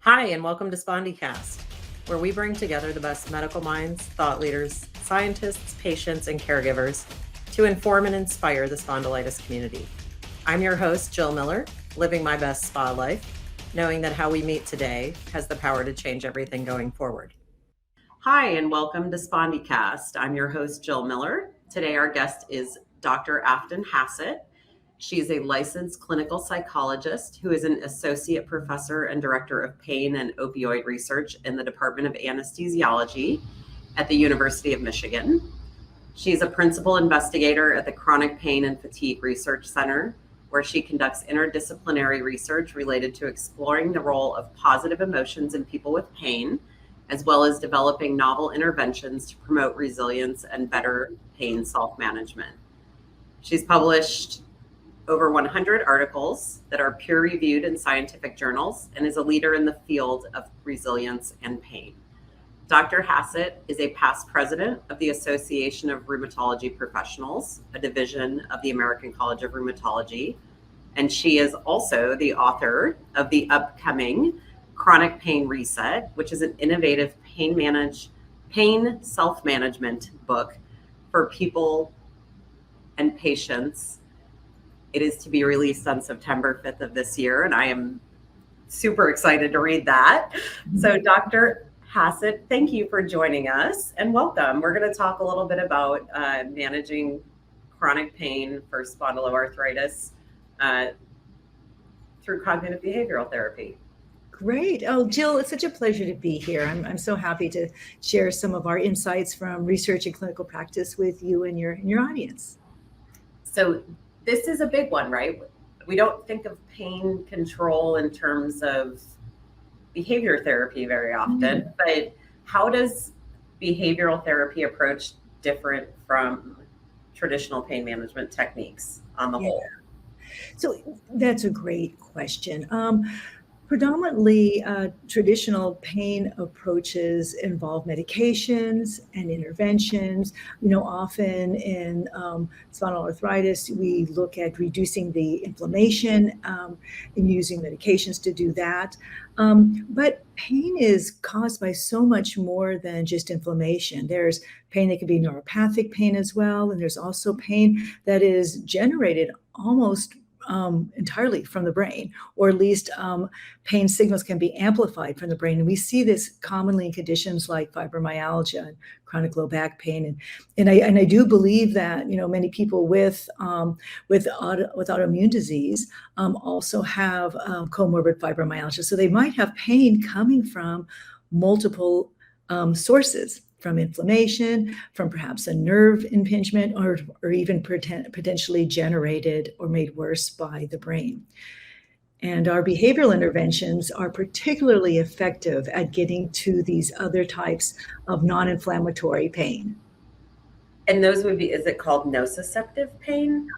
Hi, and welcome to SpondyCast, where we bring together the best medical minds, thought leaders, scientists, patients, and caregivers to inform and inspire the spondylitis community. I'm your host, Jill Miller, living my best spa life, knowing that how we meet today has the power to change everything going forward. Hi, and welcome to SpondyCast. I'm your host, Jill Miller. Today, our guest is Dr. Afton Hassett. She's a licensed clinical psychologist who is an associate professor and director of pain and opioid research in the Department of Anesthesiology at the University of Michigan. She's a principal investigator at the Chronic Pain and Fatigue Research Center, where she conducts interdisciplinary research related to exploring the role of positive emotions in people with pain, as well as developing novel interventions to promote resilience and better pain self-management. She's published over 100 articles that are peer-reviewed in scientific journals and is a leader in the field of resilience and pain. Dr. Hassett is a past president of the Association of Rheumatology Professionals, a division of the American College of Rheumatology, and she is also the author of the upcoming Chronic Pain Reset, which is an innovative pain self-management book for people and patients. It is to be released on September 5th of this year, and I am super excited to read that. So Dr. Hassett, thank you for joining us and welcome. We're going to talk a little bit about managing chronic pain for spondyloarthritis through cognitive behavioral therapy. Great. Oh, Jill, it's such a pleasure to be here. I'm so happy to share some of our insights from research and clinical practice with you and your audience. So this is a big one, right? We don't think of pain control in terms of behavior therapy very often, but how does behavioral therapy approach different from traditional pain management techniques on the whole? So that's a great question. Predominantly, traditional pain approaches involve medications and interventions. Often in spinal arthritis, we look at reducing the inflammation and using medications to do that. But pain is caused by so much more than just inflammation. There's pain that can be neuropathic pain as well, and there's also pain that is generated almost entirely from the brain, or at least pain signals can be amplified from the brain. And we see this commonly in conditions like fibromyalgia and chronic low back pain. And I do believe that, many people with autoimmune disease also have comorbid fibromyalgia. So they might have pain coming from multiple sources, from inflammation, from perhaps a nerve impingement, or even potentially generated or made worse by the brain. And our behavioral interventions are particularly effective at getting to these other types of non-inflammatory pain. And those would be, is it called nociceptive pain?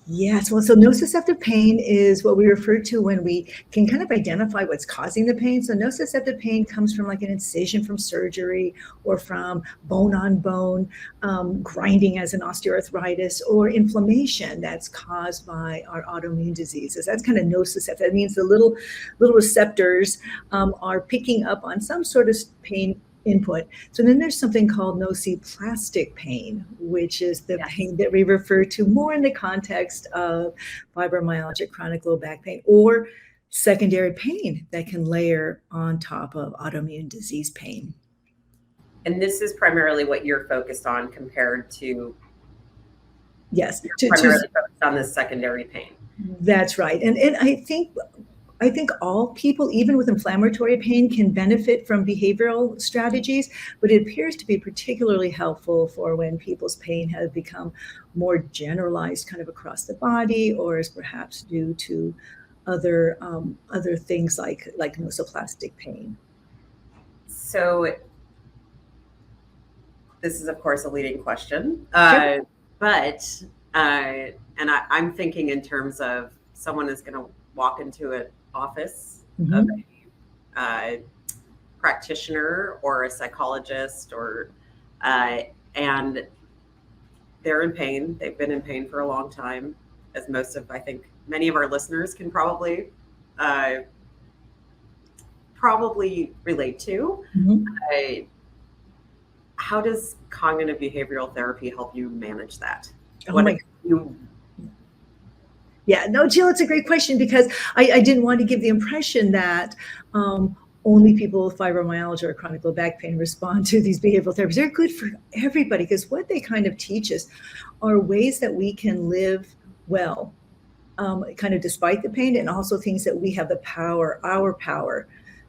Yes. Well, so nociceptive pain is what we refer to when we can kind of identify what's causing the pain. So nociceptive pain comes from like an incision from surgery, or from bone on bone grinding as an osteoarthritis, or inflammation that's caused by our autoimmune diseases. That's kind of nociceptive. That means the little receptors are picking up on some sort of pain input. So then there's something called nociplastic pain, which is the pain that we refer to more in the context of fibromyalgia, chronic low back pain, or secondary pain that can layer on top of autoimmune disease pain. And this is primarily what you're focused on compared to. Yes, primarily focused on this secondary pain. That's right. And I think all people, even with inflammatory pain, can benefit from behavioral strategies, but it appears to be particularly helpful for when people's pain has become more generalized kind of across the body, or is perhaps due to other things like nociplastic pain. So this is, of course, a leading question, Sure. but I'm thinking in terms of someone is going to walk into an office of a practitioner or a psychologist, or and they're in pain. They've been in pain for a long time, as most of, I think, many of our listeners can probably probably relate to. Mhm. I, how does cognitive behavioral therapy help you manage that? Oh What my if you, Yeah, no, Jill, it's a great question because I didn't want to give the impression that only people with fibromyalgia or chronic low back pain respond to these behavioral therapies. They're good for everybody because what they kind of teach us are ways that we can live well, kind of despite the pain, and also things that we have the power, our power,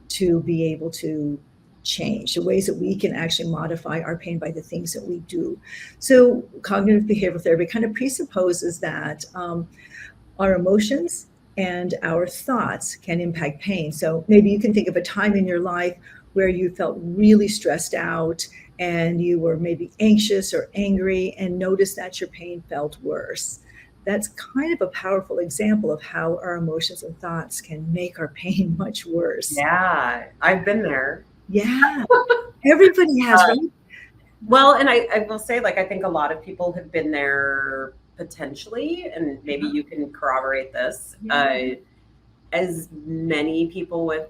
to be able to change, the ways that we can actually modify our pain by the things that we do. So cognitive behavioral therapy kind of presupposes that our emotions and our thoughts can impact pain. So maybe you can think of a time in your life where you felt really stressed out and you were maybe anxious or angry and noticed that your pain felt worse. That's kind of a powerful example of how our emotions and thoughts can make our pain much worse. yeah, I've been there. Yeah, everybody has, right? Well, and I will say, like, I think a lot of people have been there potentially, and maybe you can corroborate this. Yeah. As many people with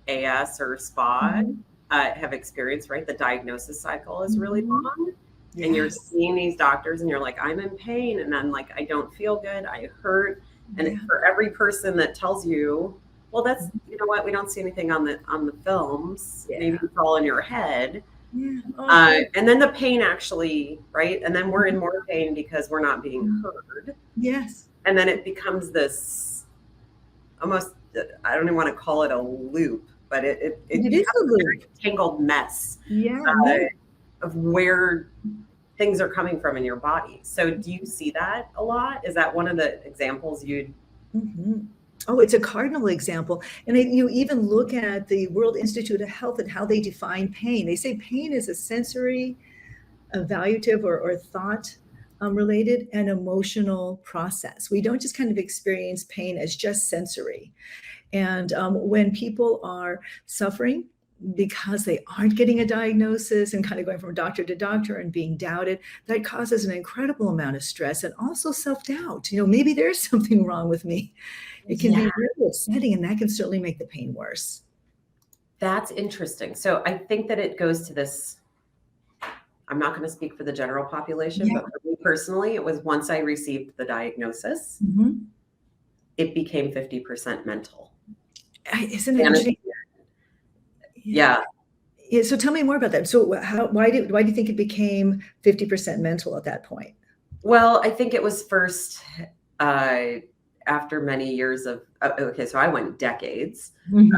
AS or SPA Mhm. have experienced, right? The diagnosis cycle is really Mhm. long, and you're Yes. seeing these doctors, and you're like, I'm in pain, and then like I don't feel good, I hurt, and Yeah. for every person that tells you, well, that's you know what, we don't see anything on the films, maybe Yeah. it's all in your head. Yeah. Oh, And then the pain actually, right? And then we're in more pain because we're not being heard. yes. And then it becomes this almost, I don't even want to call it a loop, but it It is becomes a a loop. very tangled mess Yeah, uh, no. of where things are coming from in your body. So do you see that a lot? Is that one of the examples you'd? Mhm. Oh, it's a cardinal example. And you even look at the World Institute of Health and how they define pain. They say pain is a sensory, evaluative, or thought related and emotional process. We don't just kind of experience pain as just sensory. And when people are suffering because they aren't getting a diagnosis and kind of going from doctor to doctor and being doubted, that causes an incredible amount of stress and also self-doubt. Maybe there's something wrong with me. It can Yeah, be really upsetting, and that can certainly make the pain worse. that's interesting. So I think that it goes to this. I'm not going to speak for the general population, Yeah. but for me personally, it was once I received the diagnosis, Mhm. it became 50% mental. Isn't it And interesting? Yeah. yeah, Yeah. So tell me more about that. So why do you think it became 50% mental at that point? well, I think it was first uh, after many years of, okay, so I went decades Mhm.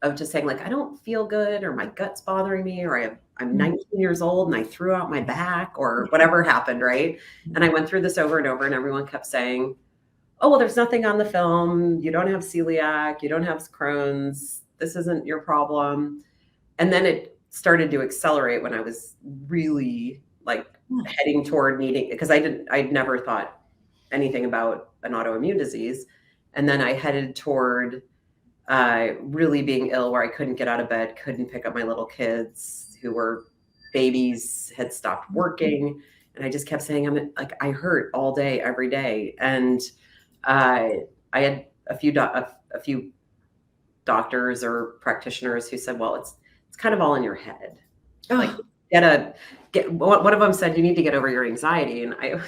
of just saying, like, I don't feel good, or my gut's bothering me, or I'm Mhm. 19 years old and I threw out my back, or whatever happened, right? And I went through this over and over, and everyone kept saying, oh, well, there's nothing on the film. You don't have celiac, you don't have Crohn's, this isn't your problem. And then it started to accelerate when I was really like Yeah. heading toward needing, because I'd never thought anything about an autoimmune disease. And then I headed toward really being ill, where I couldn't get out of bed, couldn't pick up my little kids who were babies, had stopped working. And I just kept saying, I'm like, I hurt all day, every day. And uh, I had a few doctors or practitioners who said, well, it's kind of all in your head. Like, Oh, one of them said, you need to get over your anxiety. And I,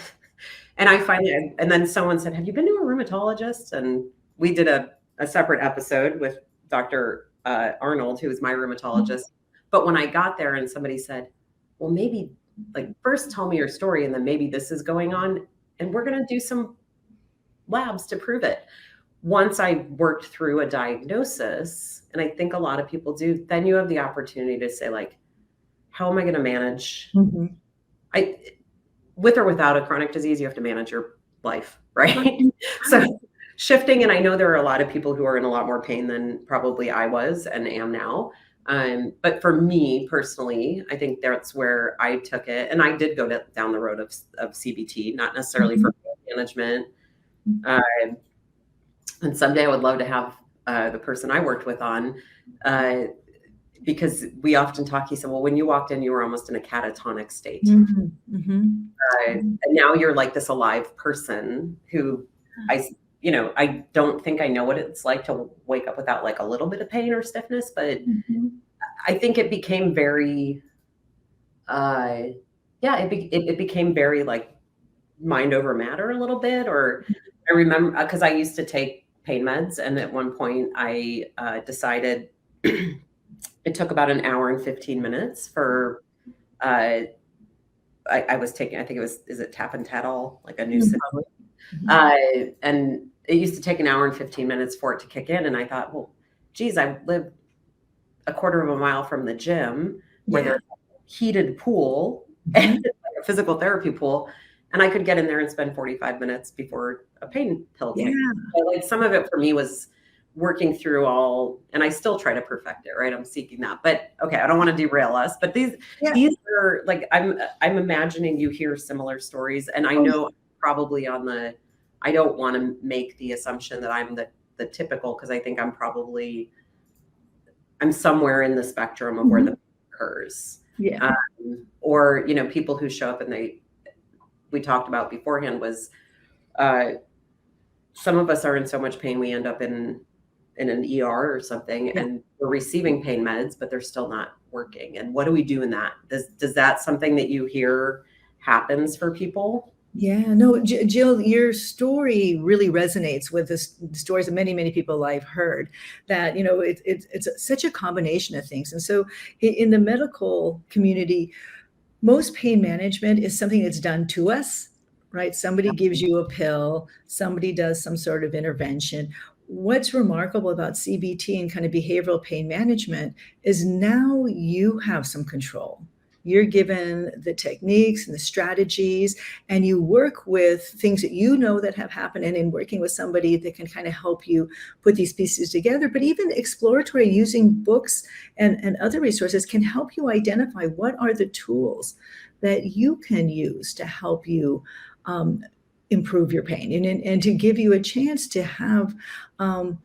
and I finally, and then someone said, have you been to a rheumatologist? And we did a separate episode with Dr. Arnold, who was my rheumatologist. But when I got there and somebody said, well, maybe, like, first tell me your story, and then maybe this is going on, and we're going to do some labs to prove it. Once I worked through a diagnosis, and I think a lot of people do, then you have the opportunity to say, like, how am I going to manage? mhm. I, with or without a chronic disease, you have to manage your life, Right. right? So shifting, and I know there are a lot of people who are in a lot more pain than probably I was and am now. But for me personally, I think that's where I took it, and I did go down the road of CBT, not necessarily Mhm. for pain management. Uh, and someday I would love to have the person I worked with on, uh, because we often talk. He said, "Well, when you walked in, you were almost in a catatonic state." Mhm. Mhm. And now you're like this alive person who I I don't think I know what it's like to wake up without like a little bit of pain or stiffness, but Mhm. I think it became very, uh, yeah, it became very like mind over matter a little bit. Or I remember because I used to take pain meds, and at one point I decided it took about an hour and 15 minutes for uh, I was taking, I think it was, is it tapentadol, like a new Mhm. synthetic? Mhm. And it used to take an hour and 15 minutes for it to kick in. And I thought, well, geez, I live a quarter of a mile from the gym where Yeah. there's a heated pool and Mhm. like a physical therapy pool. And I could get in there and spend 45 minutes before a pain pill Yeah. kicked. So like some of it for me was working through all, and I still try to perfect it, right? I'm seeking that. But okay, I don't want to derail us. But Yeah. these are like I'm imagining you hear similar stories. And I Oh, know probably on the I don't want to make the assumption that I'm the typical, because I think I'm somewhere in the spectrum of where the mhm. occurs. Yeah. Or, people who show up and we talked about beforehand was uh, some of us are in so much pain we end up in an ER or something, Yeah. and we're receiving pain meds, but they're still not working. And what do we do in that? Does that something that you hear happens for people? Yeah, no, Jill, your story really resonates with the stories of many, many people I've heard. That it's such a combination of things, and so in the medical community, most pain management is something that's done to us, right? Somebody gives you a pill, somebody does some sort of intervention. What's remarkable about CBT and kind of behavioral pain management is now you have some control. You're given the techniques and the strategies, and you work with things that you know that have happened, and in working with somebody that can kind of help you put these pieces together. But even exploratory, using books and other resources can help you identify what are the tools that you can use to help you um, improve your pain, and to give you a chance to have um,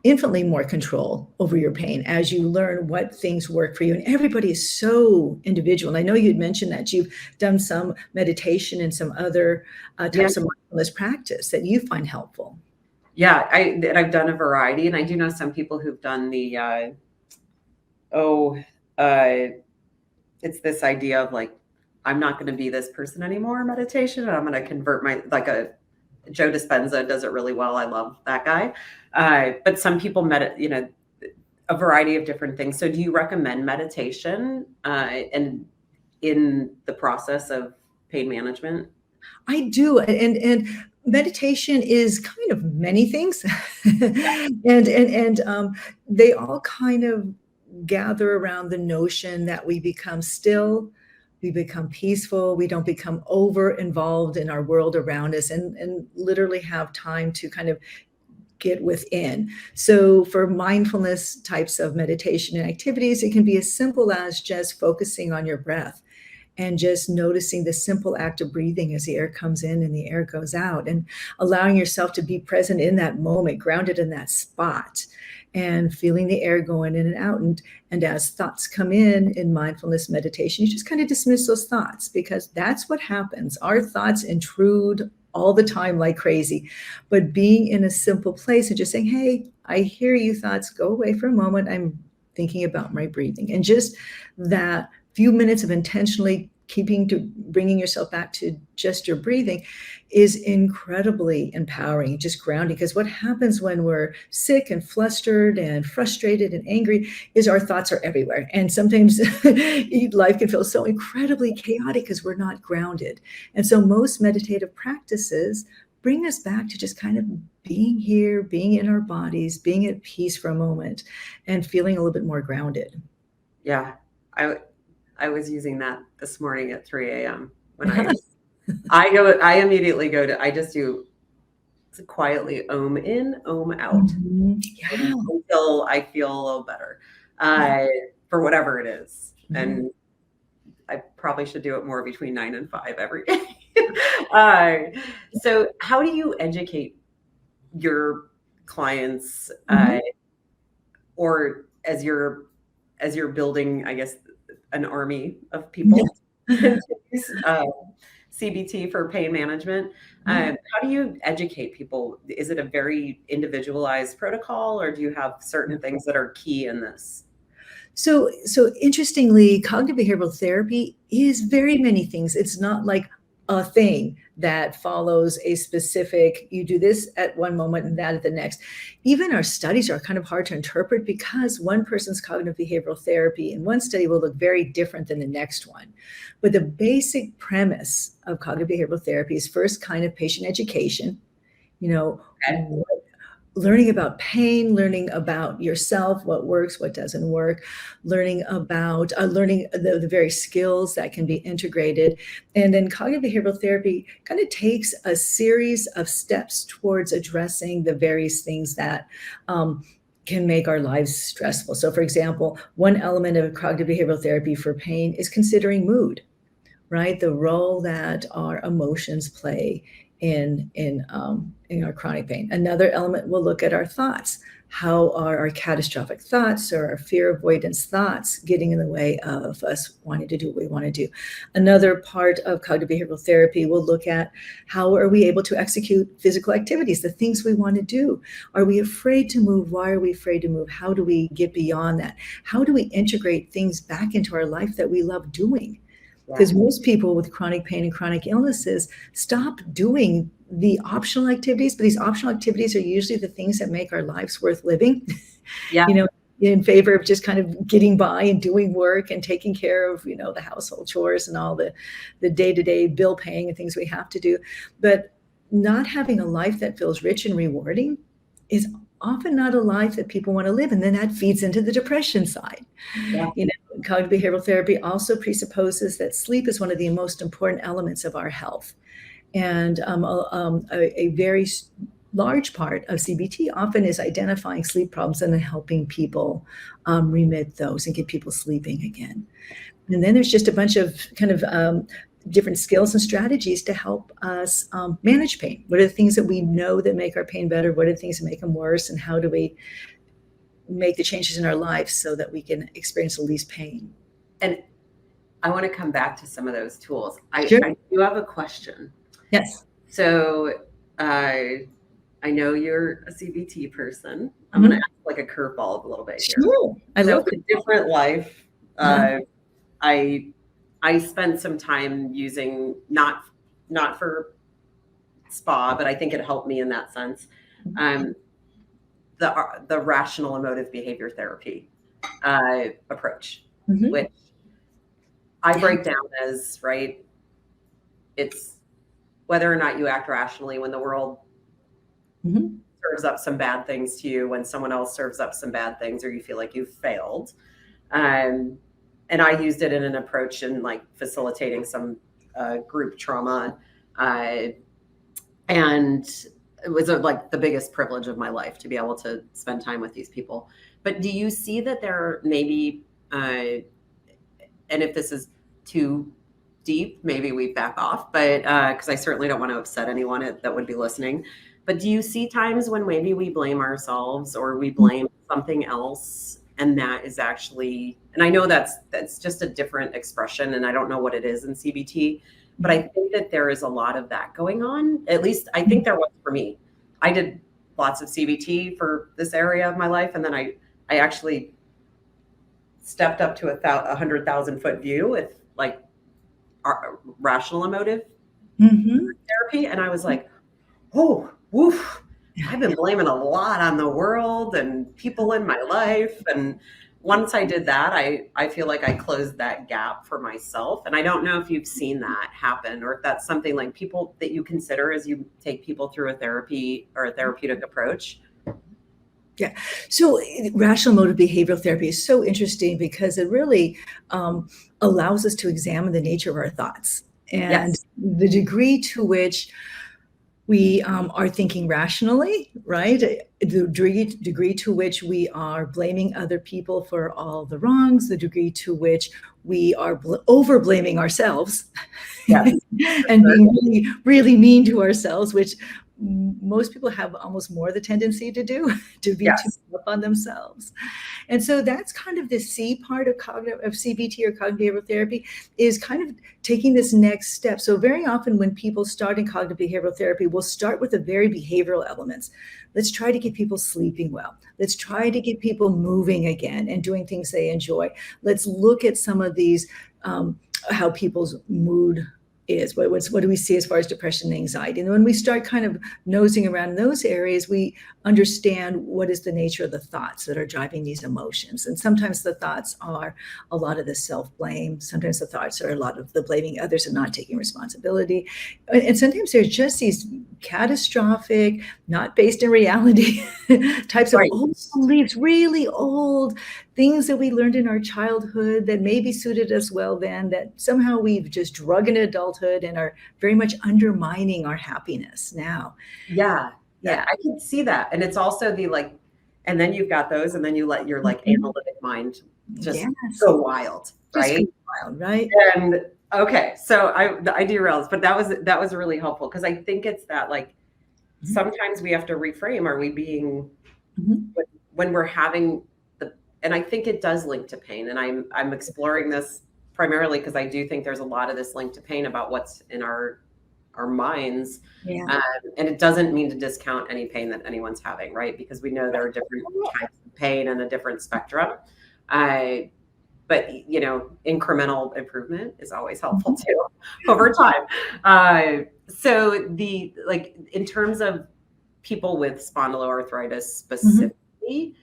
infinitely more control over your pain as you learn what things work for you. And everybody is so individual. And I know you'd mentioned that you've done some meditation and some other Yeah. types of mindfulness practice that you find helpful. Yeah, I've done a variety, and I do know some people who've done the oh, uh, it's this idea of like, I'm not going to be this person anymore meditation, and I'm going to convert my, like a Joe Dispenza does it really well. I love that guy. But some people a variety of different things. So do you recommend meditation and in the process of pain management? I do, and meditation is kind of many things, and they all kind of gather around the notion that we become still, we become peaceful, we don't become over involved in our world around us, and literally have time to kind of get within. So for mindfulness types of meditation and activities, it can be as simple as just focusing on your breath and just noticing the simple act of breathing as the air comes in and the air goes out, and allowing yourself to be present in that moment, grounded in that spot, and feeling the air going in and out. And as thoughts come in mindfulness meditation, you just kind of dismiss those thoughts, because that's what happens. Our thoughts intrude all the time like crazy. But being in a simple place and just saying, hey, I hear you, thoughts, go away for a moment, I'm thinking about my breathing. And just that few minutes of intentionally bringing yourself back to just your breathing is incredibly empowering, just grounding. Because what happens when we're sick and flustered and frustrated and angry is our thoughts are everywhere. And sometimes life can feel so incredibly chaotic because we're not grounded. And so most meditative practices bring us back to just kind of being here, being in our bodies, being at peace for a moment, and feeling a little bit more grounded. Yeah. I I was using that this morning at 3 a.m. when I immediately go to, I just do quietly ohm in, ohm out, Mhm. Yeah, until I feel a little better, yeah, uh, for whatever it is. yeah. And I probably should do it more between 9 and 5 every day. uh, so how do you educate your clients, Mhm. or as you're building, I guess, an army of Yeah. people into these? CBT for pain management. How do you educate people? Is it a very individualized protocol, or do you have certain things that are key in this? So interestingly, cognitive behavioral therapy is very many things. It's not like a thing that follows a specific, you do this at one moment and that at the next. Even our studies are kind of hard to interpret because one person's cognitive behavioral therapy in one study will look very different than the next one. But the basic premise of cognitive behavioral therapy is first kind of patient education, Okay. learning about pain, learning about yourself, what works, what doesn't work, learning about learning the various skills that can be integrated. And then cognitive behavioral therapy kind of takes a series of steps towards addressing the various things that can make our lives stressful. So for example, one element of cognitive behavioral therapy for pain is considering mood, right? The role that our emotions play in our chronic pain. Another element, we'll look at our thoughts. How are our catastrophic thoughts or our fear avoidance thoughts getting in the way of us wanting to do what we want to do? Another part of cognitive behavioral therapy, we'll look at how are we able to execute physical activities, the things we want to do. Are we afraid to move? Why are we afraid to move? How do we get beyond that? How do we integrate things back into our life that we love doing? Because most people with chronic pain and chronic illnesses stop doing the optional activities, but these optional activities are usually the things that make our lives worth living. Yeah. In favor of just kind of getting by and doing work and taking care of, the household chores and all the day-to-day bill paying and things we have to do. But not having a life that feels rich and rewarding is often not a life that people want to live. And then that feeds into the depression side. Yeah. Cognitive behavioral therapy also presupposes that sleep is one of the most important elements of our health. And a very large part of CBT often is identifying sleep problems and then helping people remit those and get people sleeping again. And then there's just a bunch of kind of different skills and strategies to help us manage pain. What are the things that we know that make our pain better? What are the things that make them worse? And how do we make the changes in our lives so that we can experience the least pain? And I want to come back to some of those tools. Sure. I do have a question. Yes. So I know you're a CBT person. I'm going to ask like a curveball a little bit here. Sure. I love a different life. I spent some time using not for spa, but I think it helped me in that sense. The rational emotive behavior therapy approach, which I break down as, right, it's whether or not you act rationally when the world serves up some bad things to you, when someone else serves up some bad things, or you feel like you've failed. And I used it in an approach in like facilitating some group trauma. And it was like the biggest privilege of my life to be able to spend time with these people. But do you see that there maybe, and if this is too deep, maybe we back off, but because I certainly don't want to upset anyone that would be listening. But do you see times when maybe we blame ourselves or we blame something else, and that is actually, and I know that's just a different expression, and I don't know what it is in CBT, but I think that there is a lot of that going on. At least I think there was for me. I did lots of CBT for this area of my life, and then I actually stepped up to 100,000 foot view with like rational emotive therapy, and I was like, oh, woof, I've been blaming a lot on the world and people in my life. And once I did that, I feel like I closed that gap for myself. And I don't know if you've seen that happen, or if that's something like people that you consider as you take people through a therapy or a therapeutic approach. Yeah. So rational emotive behavioral therapy is so interesting because it really allows us to examine the nature of our thoughts and the degree to which we are thinking rationally, right? The degree to which we are blaming other people for all the wrongs, the degree to which we are over blaming ourselves and being really, really mean to ourselves, which most people have almost more the tendency to do, to be too Yes. up on themselves. And so that's kind of the C part of CBT or cognitive behavioral therapy, is kind of taking this next step. So very often when people start in cognitive behavioral therapy, we'll start with the very behavioral elements. Let's try to get people sleeping well. Let's try to get people moving again and doing things they enjoy. Let's look at some of these, how people's mood is. What do we see as far as depression and anxiety? And when we start kind of nosing around in those areas, we understand what is the nature of the thoughts that are driving these emotions. And sometimes the thoughts are a lot of the self-blame. Sometimes the thoughts are a lot of the blaming others and not taking responsibility. And sometimes there's just these catastrophic, not based in reality types of old beliefs, really old things that we learned in our childhood that maybe suited us well then, that somehow we've just drug into adulthood and are very much undermining our happiness now. Yeah. I can see that. And it's also the and then you've got those, and then you let your analytic mind just go wild, right? Just go wild, right? And okay, so I derailed, but that was really helpful, because I think it's that sometimes we have to reframe. Are we being when we're having and I think it does link to pain, and I'm exploring this primarily because I do think there's a lot of this link to pain about what's in our minds. And it doesn't mean to discount any pain that anyone's having, right? Because we know there are different types of pain and a different spectrum. But incremental improvement is always helpful too over time. So in terms of people with spondyloarthritis specifically,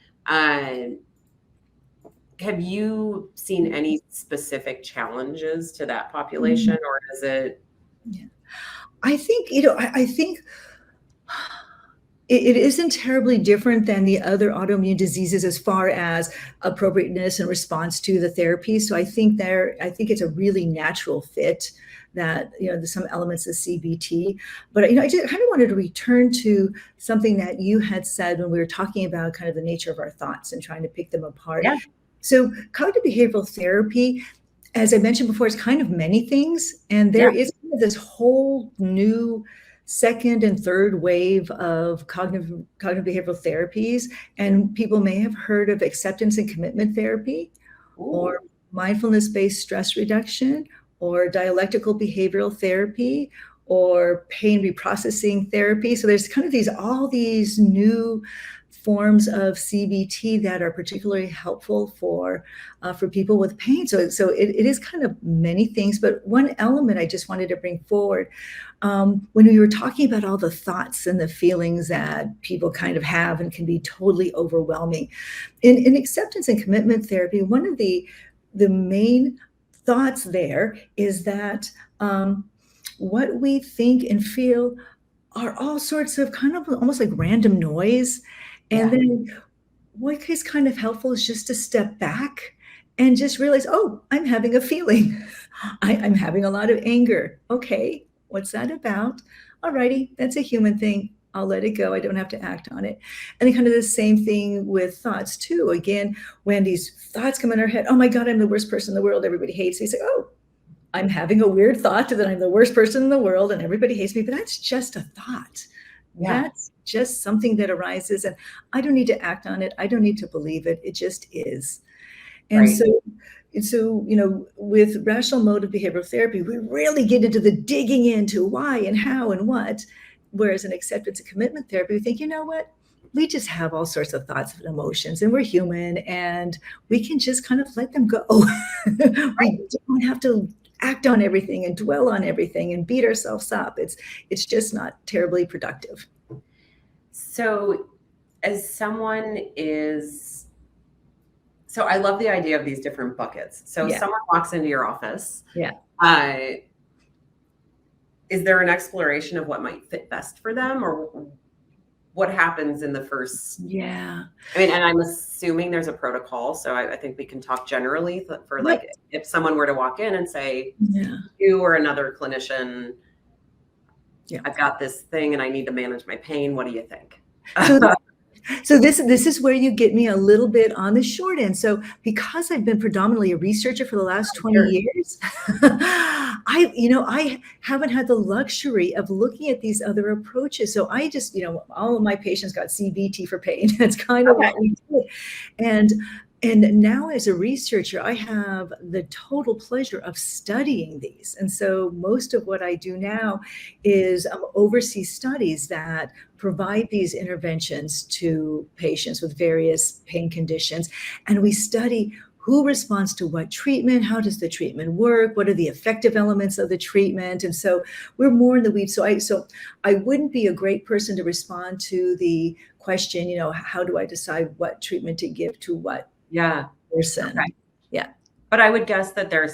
have you seen any specific challenges to that population, or is it? Yeah. I think, I think it isn't terribly different than the other autoimmune diseases as far as appropriateness and response to the therapy. So I think it's a really natural fit that, there's some elements of CBT. But, I just kind of wanted to return to something that you had said when we were talking about kind of the nature of our thoughts and trying to pick them apart. Yeah. So cognitive behavioral therapy, as I mentioned before, is kind of many things. And there is kind of this whole new second and third wave of cognitive behavioral therapies. And people may have heard of acceptance and commitment therapy, or mindfulness-based stress reduction, or dialectical behavioral therapy, or pain reprocessing therapy. So there's kind of all these new forms of CBT that are particularly helpful for people with pain. So it is kind of many things, but one element I just wanted to bring forward, when we were talking about all the thoughts and the feelings that people kind of have and can be totally overwhelming. In acceptance and commitment therapy, one of the main thoughts there is that what we think and feel are all sorts of kind of almost like random noise. And then what is kind of helpful is just to step back and just realize, I'm having a feeling. I'm having a lot of anger. Okay, what's that about? All righty, that's a human thing. I'll let it go. I don't have to act on it. And then kind of the same thing with thoughts too. Again, when these thoughts come in our head, oh my God, I'm the worst person in the world. Everybody hates me. Say, I'm having a weird thought that I'm the worst person in the world and everybody hates me, but that's just a thought. That's just something that arises, and I don't need to act on it. I don't need to believe it. It just is. And so, with rational motive behavioral therapy, we really get into the digging into why and how and what. Whereas in acceptance and commitment therapy, we think, you know what? We just have all sorts of thoughts and emotions, and we're human, and we can just kind of let them go. We don't have to act on everything and dwell on everything and beat ourselves up. It's just not terribly productive. So as someone so I love the idea of these different buckets. So someone walks into your office. Is there an exploration of what might fit best for them, or what happens in the first? Yeah. I mean, and I'm assuming there's a protocol. So I think we can talk generally for if someone were to walk in and say, you or another clinician, I've got this thing and I need to manage my pain. What do you think? So this is where you get me a little bit on the short end. So because I've been predominantly a researcher for the last 20 Sure. years, I haven't had the luxury of looking at these other approaches. So I just, all of my patients got CBT for pain. That's kind of Okay. what we did. And now as a researcher, I have the total pleasure of studying these. And so most of what I do now is oversee studies that provide these interventions to patients with various pain conditions. And we study who responds to what treatment, how does the treatment work, what are the effective elements of the treatment. And so we're more in the weeds. So I wouldn't be a great person to respond to the question, how do I decide what treatment to give to what Yeah. person? Okay. Yeah. But I would guess that there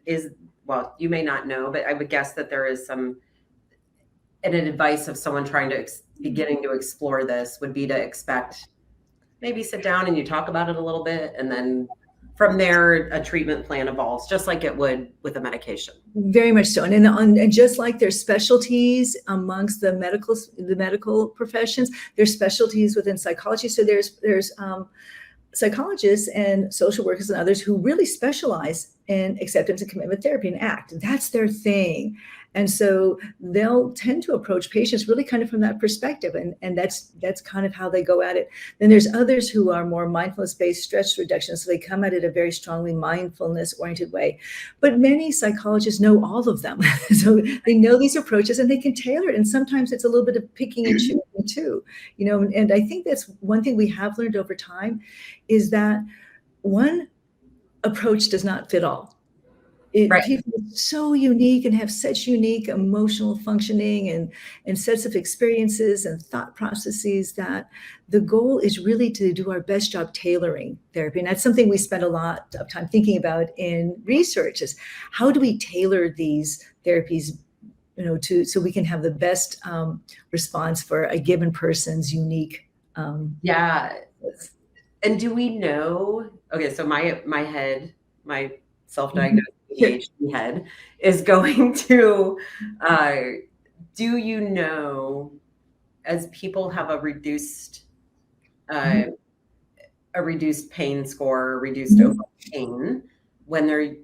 is, well, you may not know, but I would guess that there is an advice of someone trying to beginning to explore this would be to expect, maybe sit down and you talk about it a little bit, and then from there a treatment plan evolves, just like it would with a medication. Very much so. And just like there's specialties amongst the medical professions, there's specialties within psychology. So there's psychologists and social workers and others who really specialize in acceptance and commitment therapy and ACT. That's their thing. And so they'll tend to approach patients really kind of from that perspective. And that's kind of how they go at it. Then there's others who are more mindfulness-based stress reduction. So they come at it a very strongly mindfulness-oriented way. But many psychologists know all of them. So they know these approaches and they can tailor it. And sometimes it's a little bit of picking and choosing too. And I think that's one thing we have learned over time is that one approach does not fit all. Right. People are so unique and have such unique emotional functioning and sets of experiences and thought processes that the goal is really to do our best job tailoring therapy. And that's something we spend a lot of time thinking about in research is how do we tailor these therapies so we can have the best response for a given person's unique. Yeah. And do we know, okay, so my head, my self-diagnosed ADHD head is going to, do you know, as people have a reduced pain score, reduced overall pain, when they're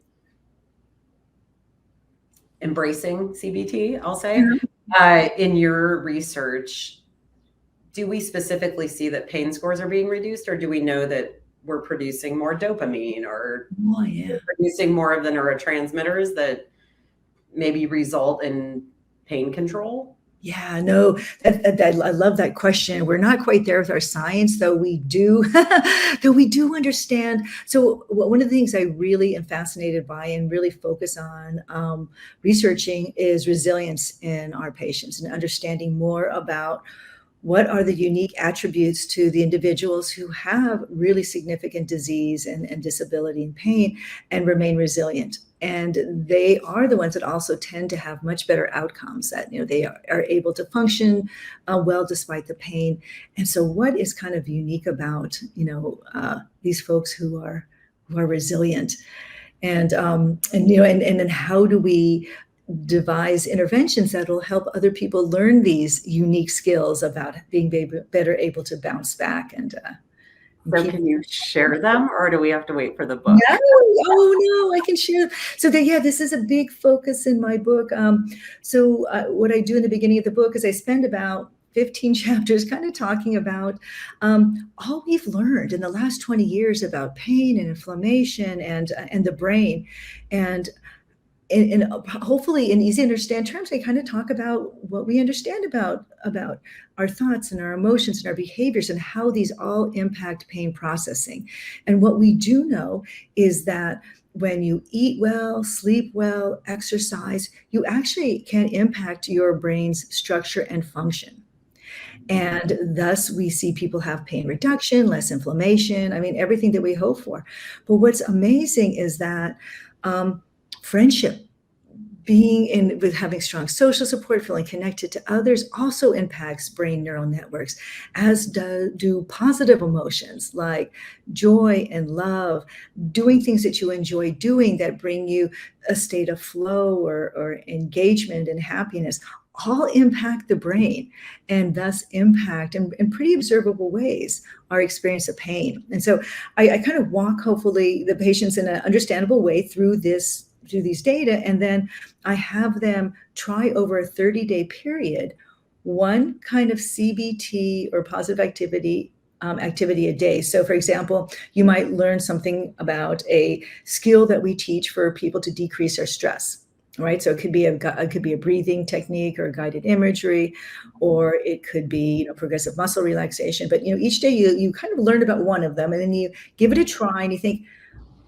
embracing CBT, I'll say, in your research, do we specifically see that pain scores are being reduced, or do we know that we're producing more dopamine or producing more of the neurotransmitters that maybe result in pain control? Yeah, no, I love that question. We're not quite there with our science, though we do, understand. So one of the things I really am fascinated by and really focus on researching is resilience in our patients and understanding more about what are the unique attributes to the individuals who have really significant disease and disability and pain and remain resilient. And they are the ones that also tend to have much better outcomes, that they are able to function well despite the pain. And so what is kind of unique about these folks who are resilient, and then how do we devise interventions that will help other people learn these unique skills about being better able to bounce back So can you share them, or do we have to wait for the book? No, oh no, I can share. So this is a big focus in my book. So what I do in the beginning of the book is I spend about 15 chapters kind of talking about all we've learned in the last 20 years about pain and inflammation and the brain. And hopefully in easy to understand terms, I kind of talk about what we understand about our thoughts and our emotions and our behaviors and how these all impact pain processing. And what we do know is that when you eat well, sleep well, exercise, you actually can impact your brain's structure and function. And thus we see people have pain reduction, less inflammation, everything that we hope for. But what's amazing is that friendship, with having strong social support, feeling connected to others also impacts brain neural networks, as do positive emotions like joy and love, doing things that you enjoy doing that bring you a state of flow or engagement and happiness. all impact the brain and thus impact in pretty observable ways our experience of pain. And so I kind of walk, hopefully, the patients in an understandable way through these data. And then I have them try over a 30-day period, one kind of CBT or positive activity a day. So for example, you might learn something about a skill that we teach for people to decrease our stress. Right. So it could be a breathing technique or guided imagery, or it could be, progressive muscle relaxation. But, each day you kind of learn about one of them, and then you give it a try and you think,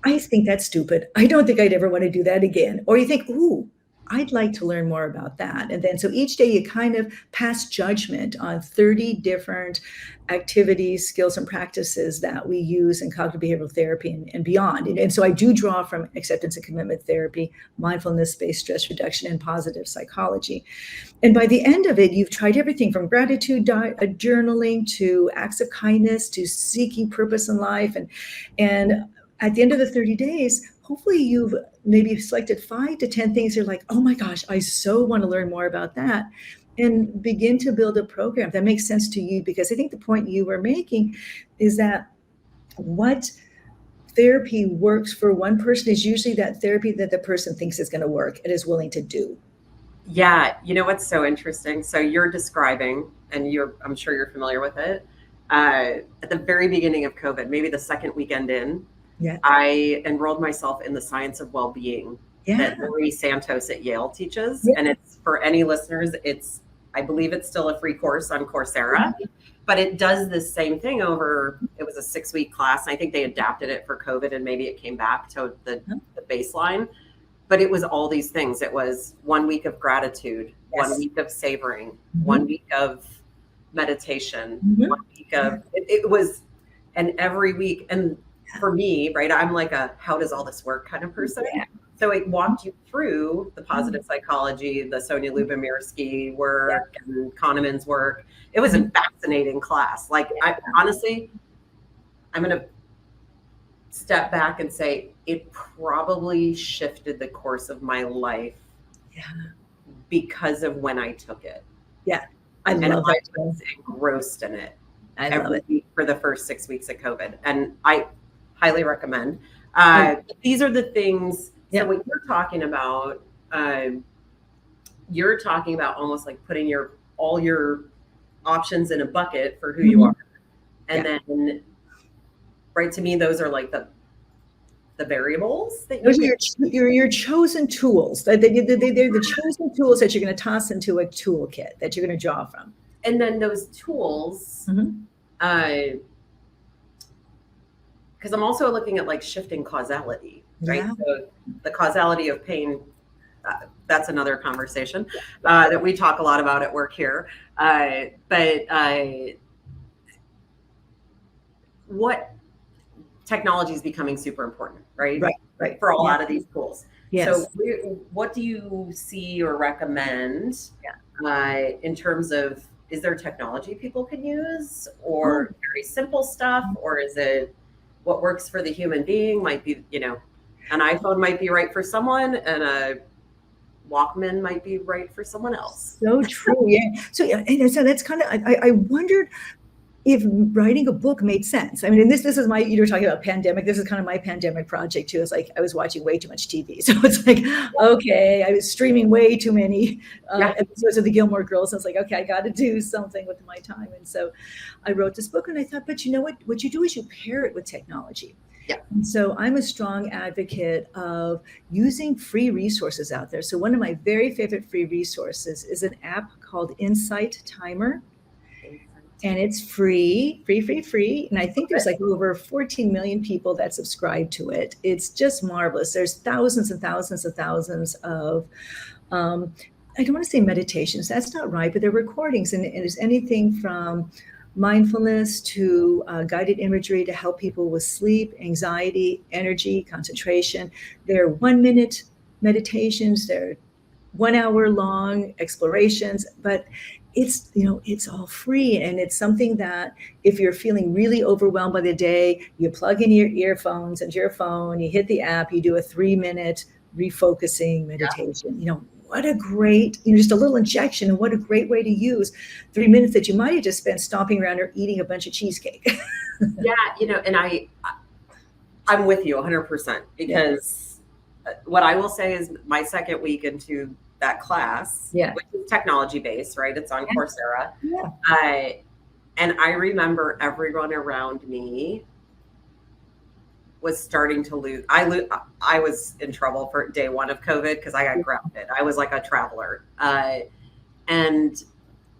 I think that's stupid. I don't think I'd ever want to do that again. Or you think, ooh, I'd like to learn more about that. And then so each day you kind of pass judgment on 30 different activities, skills, and practices that we use in cognitive behavioral therapy and beyond. And so I do draw from acceptance and commitment therapy, mindfulness-based stress reduction, and positive psychology. And by the end of it, you've tried everything from gratitude journaling to acts of kindness to seeking purpose in life. And at the end of the 30 days, hopefully you've maybe selected 5 to 10 things you're like, oh my gosh, I so want to learn more about that, and begin to build a program that makes sense to you. Because I think the point you were making is that what therapy works for one person is usually that therapy that the person thinks is going to work and is willing to do. Yeah. You know what's so interesting? So you're describing, and I'm sure you're familiar with it, at the very beginning of COVID, maybe the second weekend in, Yeah. I enrolled myself in the Science of Well-Being that Marie Santos at Yale teaches. Yeah. And it's, for any listeners, I believe it's still a free course on Coursera, but it does this same thing it was a 6-week class. I think they adapted it for COVID and maybe it came back to the baseline, but it was all these things. It was 1 week of gratitude, 1 week of savoring, 1 week of meditation, 1 week of, it was, and every week. And for me, right, I'm like a, how does all this work kind of person. Yeah. So it walked you through the positive psychology, the Sonia Lyubomirsky work, and Kahneman's work. It was a fascinating class. Like, honestly, I'm going to step back and say it probably shifted the course of my life because of when I took it. Yeah. I was engrossed in it every week for the first 6 weeks of COVID. And I highly recommend. These are the things. So what you're talking about almost like putting all your options in a bucket for who you are. And then, right, to me, those are like the variables that those are your chosen tools. They're the chosen tools that you're going to toss into a toolkit that you're going to draw from. And then those tools, because I'm also looking at like shifting causality, right? So the causality of pain, that's another conversation that we talk a lot about at work here. But what technology is becoming super important, right? Right. For a lot of these tools. Yes. So what do you see or recommend in terms of, is there technology people can use, or very simple stuff, or is it what works for the human being? Might be, an iPhone might be right for someone and a Walkman might be right for someone else. So true. Yeah. So that's kind of, I wondered if writing a book made sense. I mean, and this is you were talking about pandemic. This is kind of my pandemic project too. It's like I was watching way too much TV. So it's like, okay, I was streaming way too many episodes of the Gilmore Girls. So it's like, okay, I got to do something with my time. And so I wrote this book, and I thought, but you know what you do is you pair it with technology. Yeah. And so I'm a strong advocate of using free resources out there. So one of my very favorite free resources is an app called Insight Timer. And it's free. And I think there's like over 14 million people that subscribe to it. It's just marvelous. There's thousands and thousands and thousands of, I don't want to say meditations, that's not right, but they're recordings. And it's anything from mindfulness to guided imagery to help people with sleep, anxiety, energy, concentration. There are 1-minute meditations. They're 1 hour long explorations, but it's all free. And it's something that if you're feeling really overwhelmed by the day, you plug in your earphones into your phone, you hit the app, you do a 3-minute refocusing meditation. what a great, just a little injection, and what a great way to use 3 minutes that you might have just spent stomping around or eating a bunch of cheesecake. Yeah, and I'm with you 100% because what I will say is my second week into that class, which is technology based, right? It's on Coursera. Yeah. And I remember everyone around me was starting to lose. I was in trouble for day one of COVID because I got grounded. I was like a traveler. And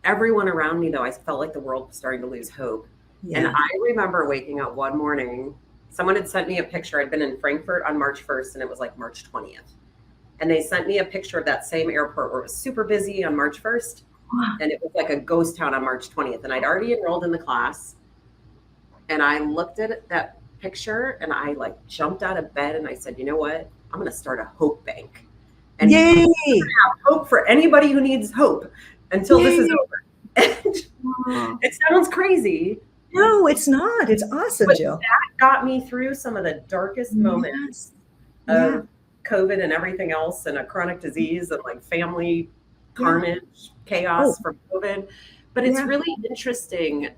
everyone around me, though, I felt like the world was starting to lose hope. Yeah. And I remember waking up one morning, someone had sent me a picture. I'd been in Frankfurt on March 1st, and it was like March 20th. And they sent me a picture of that same airport where it was super busy on March 1st. And it was like a ghost town on March 20th. And I'd already enrolled in the class. And I looked at that picture and I like jumped out of bed and I said, you know what? I'm going to start a hope bank. And Yay! have hope for anybody who needs hope until this is over. And it sounds crazy. No, it's not. It's awesome, but Jill. That got me through some of the darkest moments of COVID and everything else, and a chronic disease and like family carnage, chaos from COVID. But it's really interesting.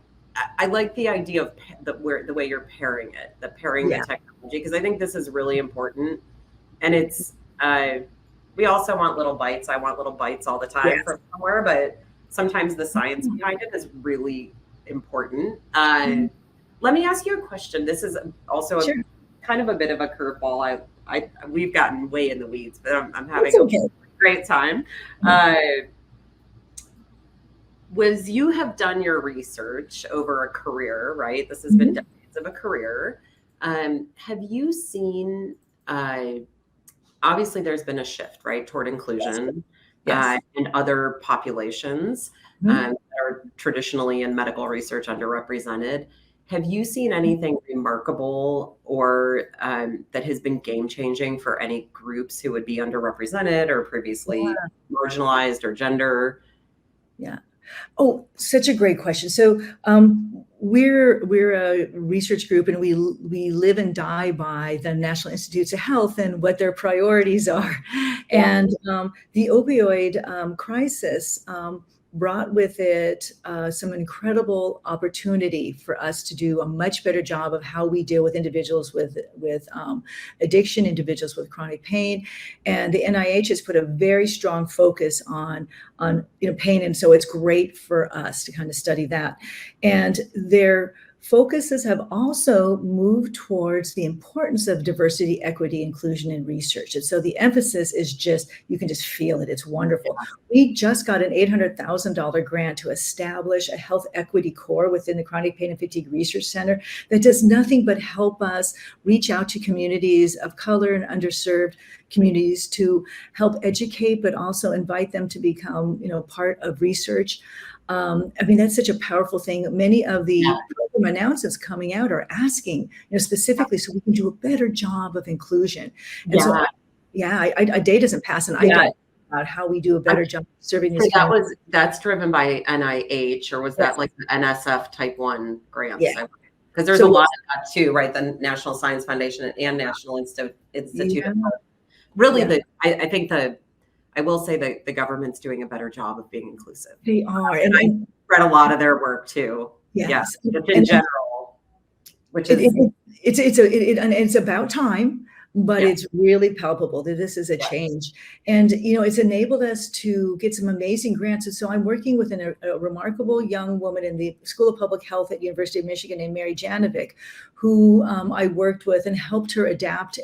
I like the idea of the way you're pairing it, the technology, because I think this is really important. And it's, we also want little bites. I want little bites all the time from somewhere, but sometimes the science behind it is really important. Let me ask you a question. This is also kind of a bit of a curveball. We've gotten way in the weeds, but I'm having a great time. Was you have done your research over a career, right? This has been decades of a career. Have you seen, obviously there's been a shift, right, toward inclusion in other populations that are traditionally in medical research underrepresented. Have you seen anything remarkable or that has been game-changing for any groups who would be underrepresented or previously marginalized or gender? Yeah. Oh, such a great question. So we're a research group, and we live and die by the National Institutes of Health and what their priorities are. And the opioid crisis brought with it some incredible opportunity for us to do a much better job of how we deal with individuals with addiction, individuals with chronic pain. And the NIH has put a very strong focus on pain. And so it's great for us to kind of study that. And their focuses have also moved towards the importance of diversity, equity, inclusion in research. And so the emphasis is you can just feel it. It's wonderful. We just got an $800,000 grant to establish a health equity core within the Chronic Pain and Fatigue Research Center that does nothing but help us reach out to communities of color and underserved communities to help educate, but also invite them to become, part of research. That's such a powerful thing. Many of the program announcements coming out are asking, specifically so we can do a better job of inclusion. And so, a day doesn't pass and I don't about how we do a better job serving this. That's driven by NIH, or was that like the NSF type 1 grants? Yeah. Because there's a lot of that too, right? The National Science Foundation and National Institute. Really, I think I will say that the government's doing a better job of being inclusive. They are. And I read a lot of their work too. Yes. Just in general, which is it's about time, but it's really palpable that this is a change. And, it's enabled us to get some amazing grants. And so I'm working with a remarkable young woman in the School of Public Health at University of Michigan named Mary Janovic, who I worked with and helped her adapt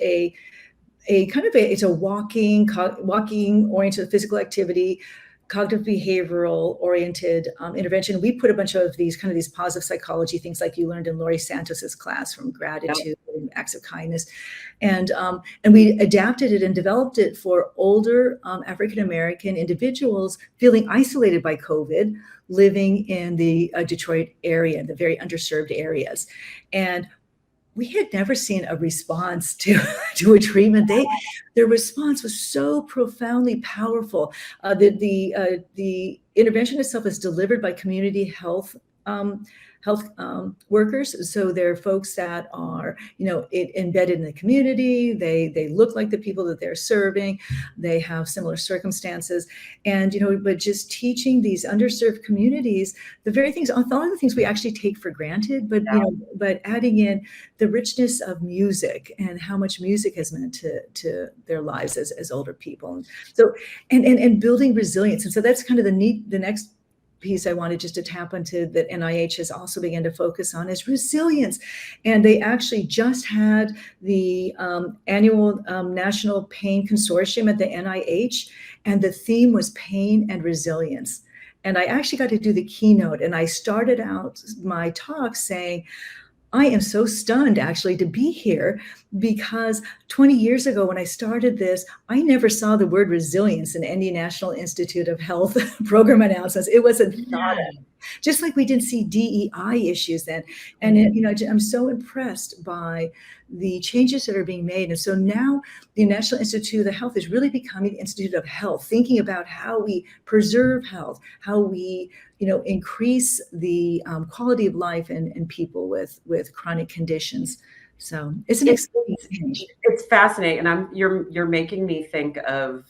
it's a walking oriented physical activity, cognitive behavioral oriented intervention. We put a bunch of these positive psychology things like you learned in Laurie Santos's class, from gratitude and acts of kindness. And we adapted it and developed it for older African-American individuals feeling isolated by COVID, living in the Detroit area, the very underserved areas. And we had never seen a response to a treatment. Their response was so profoundly powerful. The intervention itself is delivered by community health health workers. So they're folks that are, embedded in the community. They look like the people that they're serving. They have similar circumstances, and but just teaching these underserved communities the very things, a lot of the things we actually take for granted, but but adding in the richness of music and how much music has meant to their lives as older people. And so and building resilience. And so that's kind of the next piece I wanted just to tap into that NIH has also begun to focus on is resilience. And they actually just had the annual National Pain Consortium at the NIH, and the theme was pain and resilience. And I actually got to do the keynote, and I started out my talk saying, I am so stunned actually to be here, because 20 years ago when I started this, I never saw the word resilience in any National Institute of Health program announcements. It wasn't thought of. Just like we didn't see DEI issues then. And I'm so impressed by the changes that are being made. And so now the National Institute of Health is really becoming the Institute of Health, thinking about how we preserve health, how we increase the quality of life in people with chronic conditions. So it's an exciting change. It's fascinating, and you're making me think of.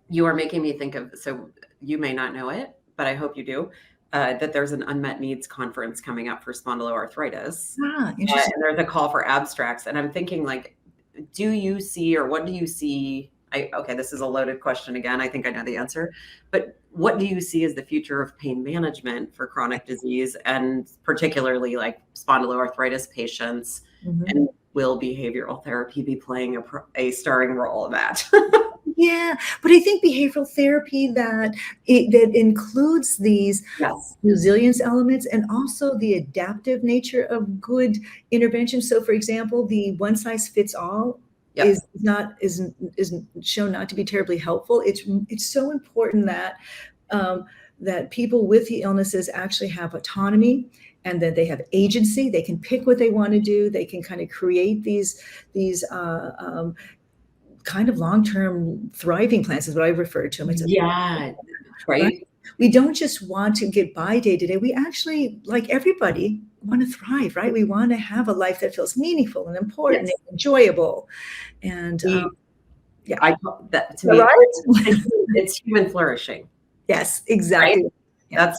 You are making me think of. So you may not know it, but I hope you do. That there's an unmet needs conference coming up for spondyloarthritis. Interesting. And there's a call for abstracts, and I'm thinking, like, do you see, or what do you see? Okay, this is a loaded question again. I think I know the answer, but what do you see as the future of pain management for chronic disease, and particularly like spondyloarthritis patients? Mm-hmm. And will behavioral therapy be playing a starring role in that? Yeah, but I think behavioral therapy that includes these resilience elements and also the adaptive nature of good intervention. So, for example, the one size fits all is shown not to be terribly helpful. It's so important that that people with the illnesses actually have autonomy, and that they have agency. They can pick what they want to do. They can kind of create these kind of long-term thriving plans is what I refer to them. Right. We don't just want to get by day to day. We actually, like everybody, want to thrive, right? We want to have a life that feels meaningful and important and enjoyable. And I that to me, right? It's human flourishing. Yes, exactly. Right? Yeah.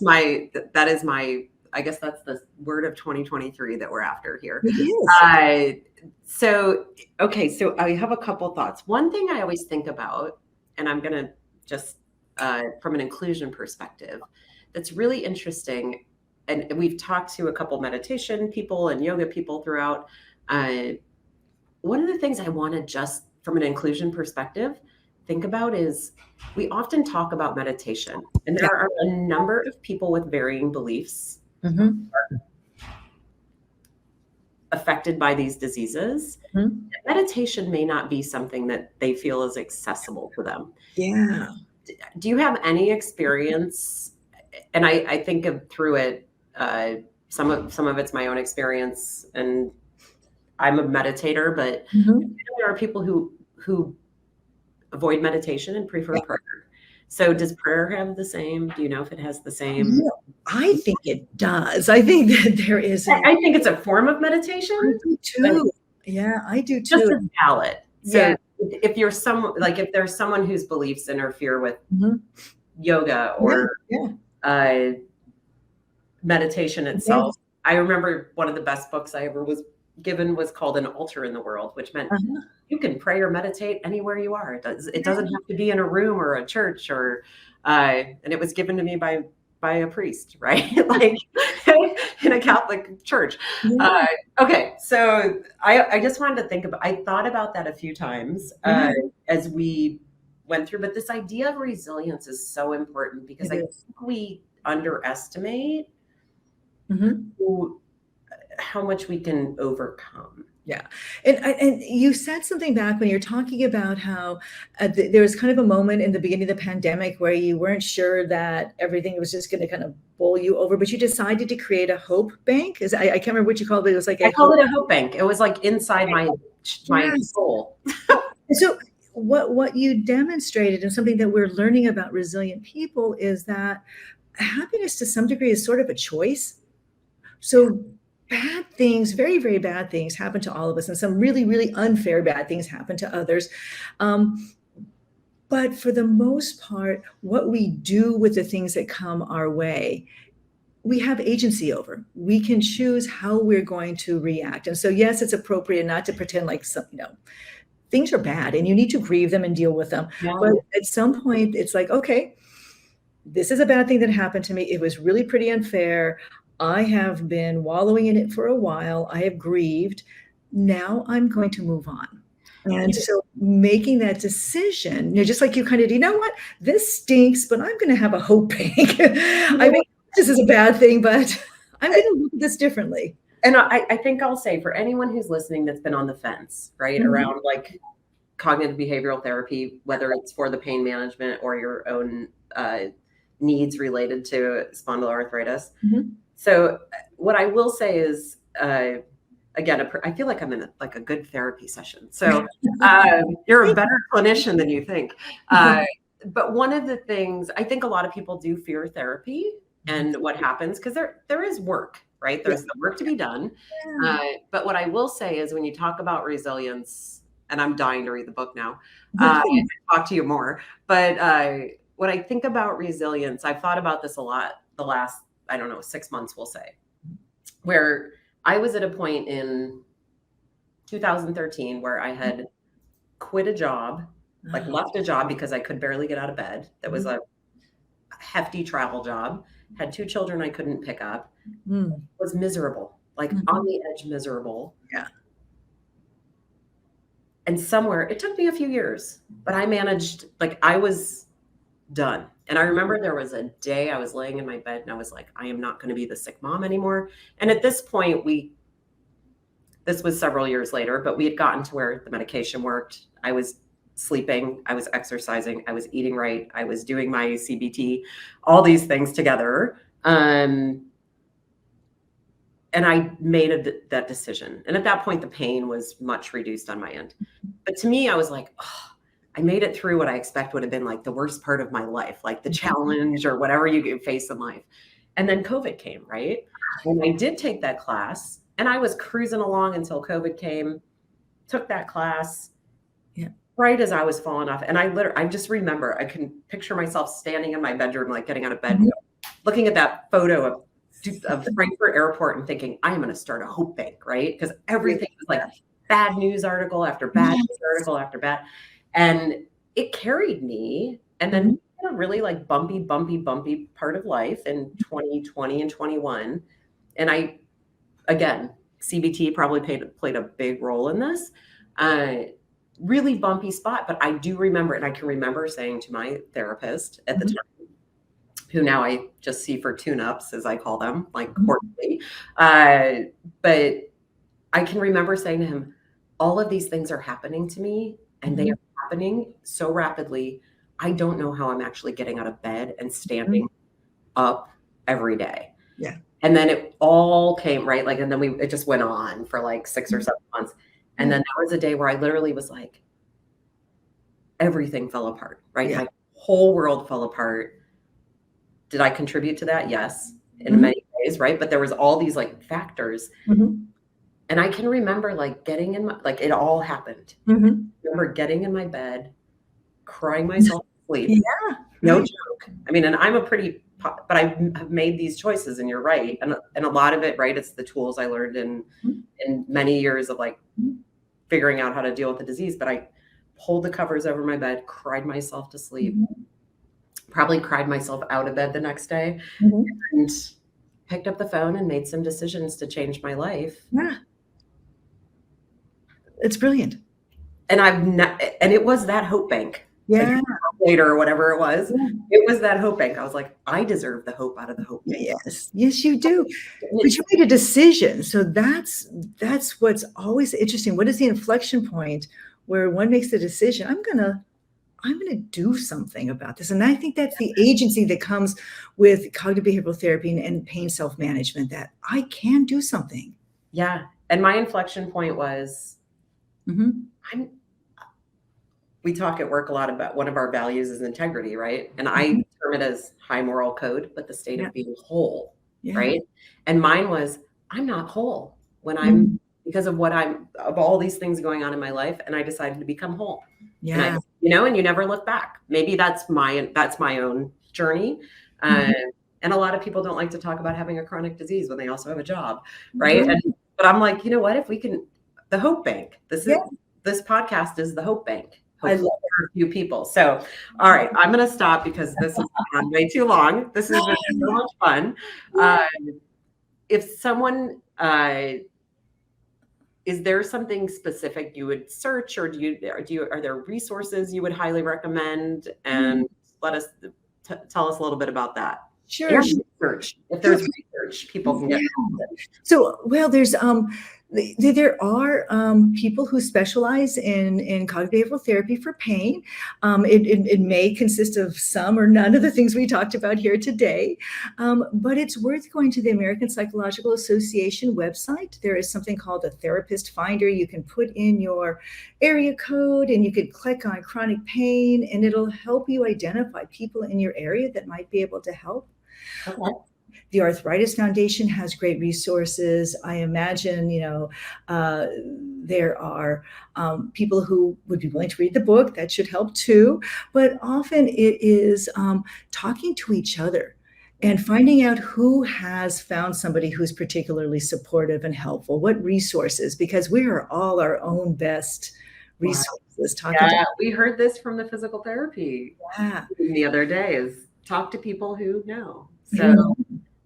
That is my, I guess that's the word of 2023 that we're after here. It is. So I have a couple thoughts. One thing I always think about, and I'm going to just, from an inclusion perspective, that's really interesting. And we've talked to a couple meditation people and yoga people throughout. One of the things I want to just, from an inclusion perspective, think about is we often talk about meditation, and there are a number of people with varying beliefs affected by these diseases. Meditation may not be something that they feel is accessible to them. Yeah. Do you have any experience? And I think through it, some of it's my own experience, and I'm a meditator, but there are people who avoid meditation and prefer prayer. So does prayer have the same? Do you know if it has the same? Yeah, I think it does. I think that there is. I think it's a form of meditation. I do too. Yeah, I do too. Just as valid. So if you're if there's someone whose beliefs interfere with yoga or meditation itself, I remember one of the best books I ever was given was called An Altar in the World, which meant you can pray or meditate anywhere you are. It doesn't have to be in a room or a church and it was given to me by a priest, right? Like in a Catholic church. Okay. So I just wanted to think about, I thought about that a few times as we went through, but this idea of resilience is so important because I think we underestimate how much we can overcome. Yeah. And you said something back when you're talking about how there was kind of a moment in the beginning of the pandemic where you weren't sure that everything was just going to kind of bowl you over, but you decided to create a hope bank. I can't remember what you called it. It was like I called it a hope bank. It was like inside my soul. So what you demonstrated, and something that we're learning about resilient people, is that happiness to some degree is sort of a choice. So bad things, very, very bad things happen to all of us, and some really, really unfair bad things happen to others. But for the most part, what we do with the things that come our way, we have agency over. We can choose how we're going to react. And so, yes, it's appropriate not to pretend like things are bad and you need to grieve them and deal with them. Yeah. But at some point, it's like, okay, this is a bad thing that happened to me. It was really pretty unfair. I have been wallowing in it for a while. I have grieved. Now I'm going to move on. And so making that decision, just like you kind of, what, this stinks, but I'm going to have a hope bank. I mean, this is a bad thing, but I'm going to look at this differently. And I think I'll say for anyone who's listening that's been on the fence, right, around like cognitive behavioral therapy, whether it's for the pain management or your own needs related to spondyloarthritis. So what I will say is, again, I feel like I'm in a good therapy session. So you're a better clinician than you think. But one of the things, I think a lot of people do fear therapy and what happens, because there is work, right? There's the work to be done. But what I will say is when you talk about resilience, and I'm dying to read the book now, talk to you more. But when I think about resilience, I've thought about this a lot the last, 6 months, we'll say, where I was at a point in 2013 where I had quit a job, like left a job because I could barely get out of bed. That was a hefty travel job, had 2 children I couldn't pick up, was miserable, like on the edge miserable. Yeah. And somewhere, it took me a few years, but I managed, like I was done. And I remember there was a day I was laying in my bed and I was like, I am not going to be the sick mom anymore. And at this point, this was several years later, but we had gotten to where the medication worked. I was sleeping, I was exercising, I was eating right, I was doing my CBT, all these things together. And I made that decision. And at that point, the pain was much reduced on my end. But to me, I was like, I made it through what I expect would have been like the worst part of my life, like the challenge or whatever you face in life. And then COVID came, right? And I did take that class and I was cruising along until COVID came, took that class right as I was falling off. And I just remember, I can picture myself standing in my bedroom, like getting out of bed, looking at that photo of Frankfurt Airport and thinking, I am going to start a hope bank, right? Because everything was like bad news article after bad news article after bad. And it carried me. And then a really like bumpy part of life in 2020 and 21. And again, CBT probably played a big role in this. Really bumpy spot. But I do remember, and I can remember saying to my therapist at the time, who now I just see for tune-ups, as I call them, like quarterly. But I can remember saying to him, all of these things are happening to me, and they are happening so rapidly. I don't know how I'm actually getting out of bed and standing up every day. Yeah. And then it all came, right? Like, and then it just went on for like 6 or 7 months. And then there was a day where I literally was like, everything fell apart, right? My whole world fell apart. Did I contribute to that? Yes, in many ways, right? But there was all these like factors. And I can remember like getting in it all happened. I remember getting in my bed, crying myself to sleep. Yeah. No joke. I mean, and but I have made these choices, and you're right. And a lot of it, right, it's the tools I learned in many years of like figuring out how to deal with the disease. But I pulled the covers over my bed, cried myself to sleep, probably cried myself out of bed the next day, and picked up the phone and made some decisions to change my life. Yeah. It's brilliant. And and it was that hope bank. Yeah. Like later or whatever it was. It was that hope bank. I was like, I deserve the hope out of the hope bank. Yes, you do. But you made a decision. So that's what's always interesting. What is the inflection point where one makes the decision, I'm gonna do something about this? And I think that's the agency that comes with cognitive behavioral therapy and pain self-management, that I can do something. Yeah. And my inflection point was, we talk at work a lot about one of our values is integrity, right? And I term it as high moral code, but the state Yeah. of being whole, Yeah. right? And mine was, I'm not whole when Mhm. because of of all these things going on in my life, and I decided to become whole. And Yeah. and you never look back. Maybe that's my own journey. Mhm. And a lot of people don't like to talk about having a chronic disease when they also have a job, right? Right. But I'm like, you know what? If we can, the hope bank. Yeah. This podcast is the hope bank. I Hopefully love for a few people. So, all right, I'm going to stop because this has gone way too long. This has been so much fun. If someone is there something specific you would search, or are there resources you would highly recommend? And let us tell us a little bit about that. Sure. And research, if there's research, people can get. So, well, there are people who specialize in cognitive behavioral therapy for pain. It may consist of some or none of the things we talked about here today, but it's worth going to the American Psychological Association website. There is something called a therapist finder. You can put in your area code and you can click on chronic pain, and it'll help you identify people in your area that might be able to help. Okay. The Arthritis Foundation has great resources. I imagine, there are people who would be willing to read the book. That should help too. But often it is talking to each other and finding out who has found somebody who's particularly supportive and helpful, what resources, because we are all our own best resources. We heard this from the physical therapy the other day, is talk to people who know. So,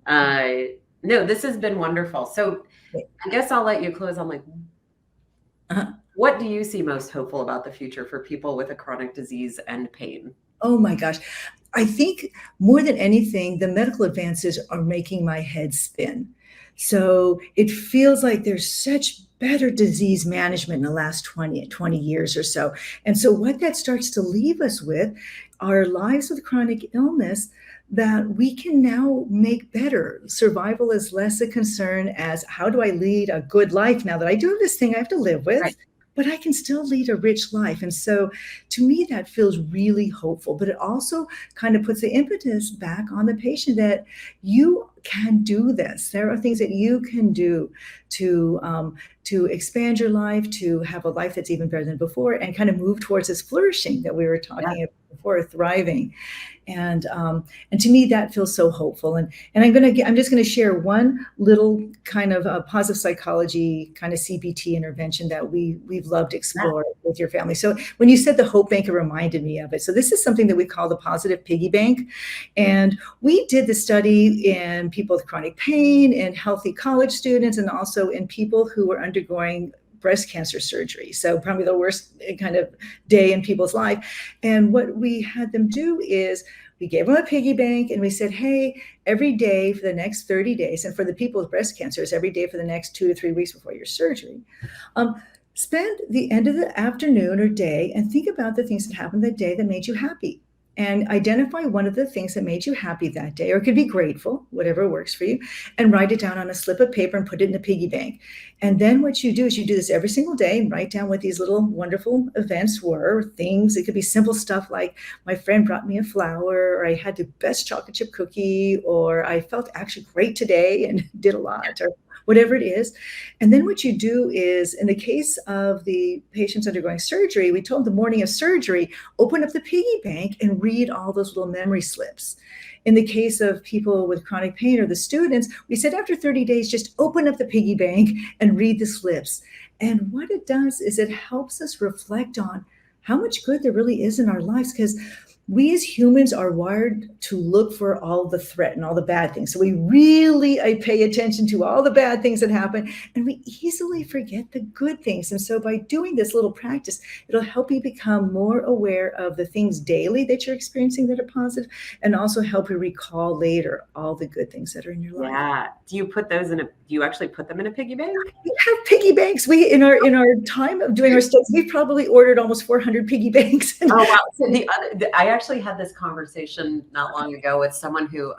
no, this has been wonderful. So I guess I'll let you close. I'm like, what do you see most hopeful about the future for people with a chronic disease and pain? Oh my gosh. I think more than anything, the medical advances are making my head spin. So it feels like there's such better disease management in the last 20 years or so. And so what that starts to leave us with are lives with chronic illness that we can now make better. Survival is less a concern as how do I lead a good life now that I do have this thing I have to live with, right, but I can still lead a rich life. And so to me, that feels really hopeful, but it also kind of puts the impetus back on the patient that you can do this. There are things that you can do to expand your life, to have a life that's even better than before, and kind of move towards this flourishing that we were talking about before, thriving. And to me, that feels so hopeful. And I'm just going to share one little kind of positive psychology kind of CBT intervention that we've loved exploring with your family. So when you said the Hope Bank, it reminded me of it. So this is something that we call the Positive Piggy Bank, and we did the study in people with chronic pain, and healthy college students, and also in people who were undergoing breast cancer surgery. So probably the worst kind of day in people's life. And what we had them do is we gave them a piggy bank and we said, hey, every day for the next 30 days, and for the people with breast cancers, every day for the next 2 to 3 weeks before your surgery, spend the end of the afternoon or day and think about the things that happened that day that made you happy. And identify one of the things that made you happy that day, or it could be grateful, whatever works for you, and write it down on a slip of paper and put it in the piggy bank. And then what you do is you do this every single day and write down what these little wonderful events were, things. It could be simple stuff like my friend brought me a flower, or I had the best chocolate chip cookie, or I felt actually great today and did a lot, or whatever it is. And then what you do is, in the case of the patients undergoing surgery, we told them the morning of surgery, open up the piggy bank and read all those little memory slips. In the case of people with chronic pain or the students, we said after 30 days, just open up the piggy bank and read the slips. And what it does is it helps us reflect on how much good there really is in our lives, because we as humans are wired to look for all the threat and all the bad things. So we really pay attention to all the bad things that happen, and we easily forget the good things. And so by doing this little practice, it'll help you become more aware of the things daily that you're experiencing that are positive, and also help you recall later all the good things that are in your life. Yeah. Do you actually put them in a piggy bank? We have piggy banks. We in our time of doing our studies, we've probably ordered almost 400 piggy banks. Oh wow! So I actually had this conversation not long ago with someone who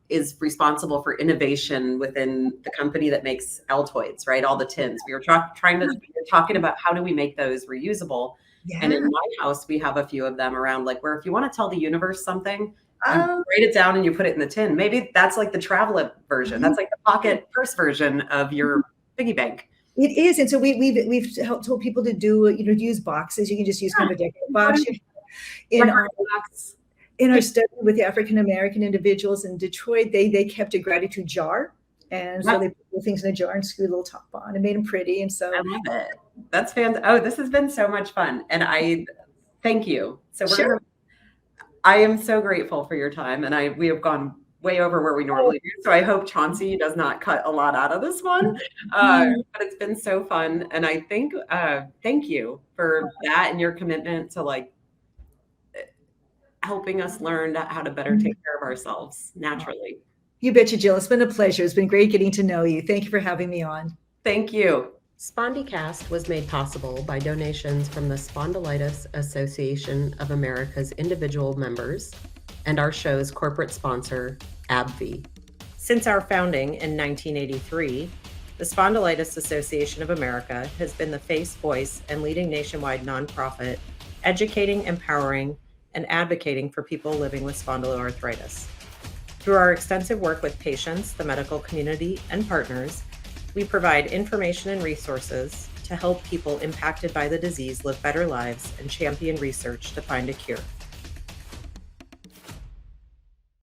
is responsible for innovation within the company that makes Altoids, right? All the tins. We were talking about how do we make those reusable. And in Yeah. my house, we have a few of them around, like where if you want to tell the universe something, you Oh, write it down and you put it in the tin. Maybe that's like the travel version. That's like the pocket purse version of your piggy bank. it is. And so we've told people to do, use boxes. You can just use kind of a decorative box. In our Box. in our study with the African American individuals in Detroit, they kept a gratitude jar. And so Yep. they put things in a jar and screwed a little top on and made them pretty. And so I love it. That's fantastic. Oh, this has been so much fun. And I thank you. So Sure. I am so grateful for your time. And we have gone way over where we normally do. So I hope Chauncey does not cut a lot out of this one. But it's been so fun. And I think thank you for that and your commitment to like helping us learn how to better take care of ourselves naturally. You betcha, Jill. It's been a pleasure. It's been great getting to know you. Thank you for having me on. Thank you. SpondyCast was made possible by donations from the Spondylitis Association of America's individual members and our show's corporate sponsor, AbbVie. Since our founding in 1983, the Spondylitis Association of America has been the face, voice, and leading nationwide nonprofit educating, empowering, and advocating for people living with spondyloarthritis. Through our extensive work with patients, the medical community, and partners, we provide information and resources to help people impacted by the disease live better lives and champion research to find a cure.